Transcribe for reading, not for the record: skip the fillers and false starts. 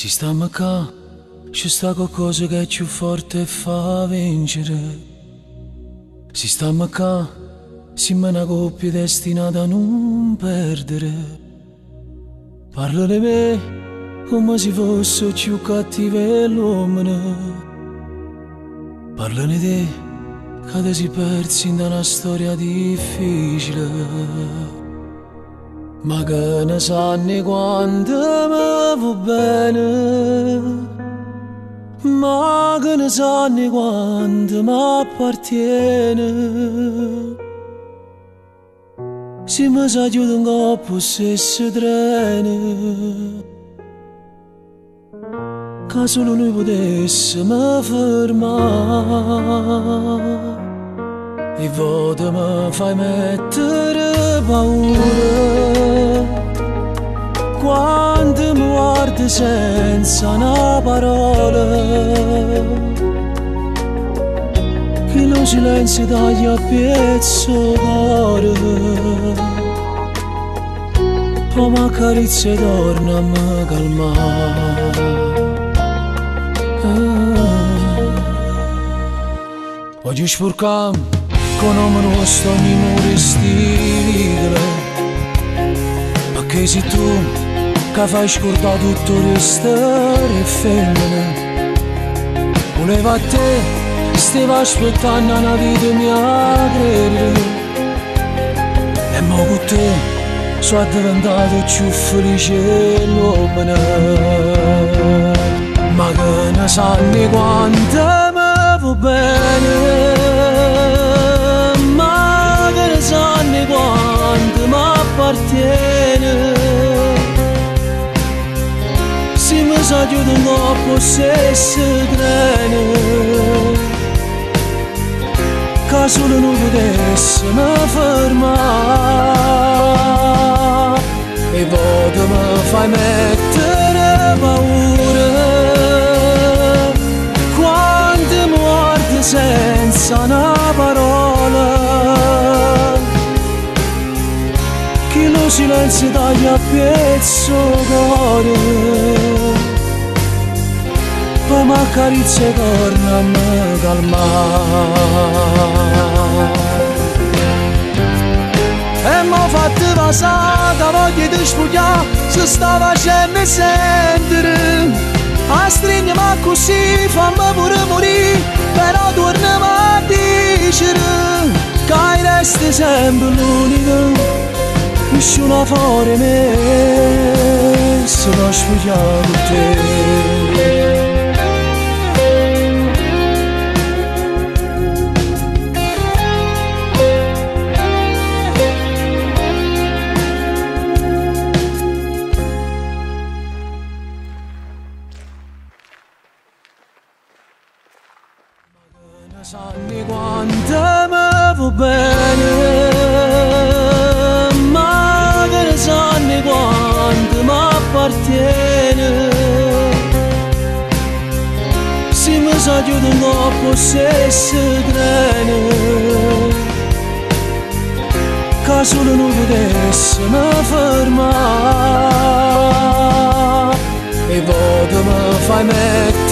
Si stiamo qua, ci sta qualcosa che è più forte e fa vincere. Si stiamo qua, siamo una coppia destinata a non perdere. Parla di me come se fosse più cattivo l'uomo. Parla di te che ti si persi in una storia difficile. Ma che ne sanno quando mi va bene, ma che ne sanno quando mi appartiene. Se mi sa chiude un coppo se si trene, che solo noi potessimo fermare. E voto mi fai mettere paura quando mi guardi senza una parola, che lo silenzio taglia a pezzo cuore, poi mi accarezza e torna a me calmare. Oggi sporcam con nome nostro ogni muro stile, perché sei tu che fai scordare tutto il resto e femmine. Voleva a te, stavo aspettando una vita mia credere, e mo con te sono diventato più felice l'uomo. Ma che ne sanno quanto mi va bene, sanno quanto mi appartiene. Se mi sa chiude un coppo se si trene, che solo noi potessimo fermare. E voto mi fai mettere paura quando mi guardi senza una parola, che lo silenzio taglia a pezzo cuore, poi mi accarezza e torna a me calmare. E m'ho fatto passare la voglia di sfogliare, si sta facendo sentire, a stringermi così fammi pure morire, però torniamo a dicere che resti sempre l'unico. Nessuno fuori me se lo sfogliare con te. Sanni quanto mi va bene, ma che ne sanno quanto mi appartiene. Se mi sa chiude un coppo se si trene, che solo noi potessimo fermare. E voto mi fai mettere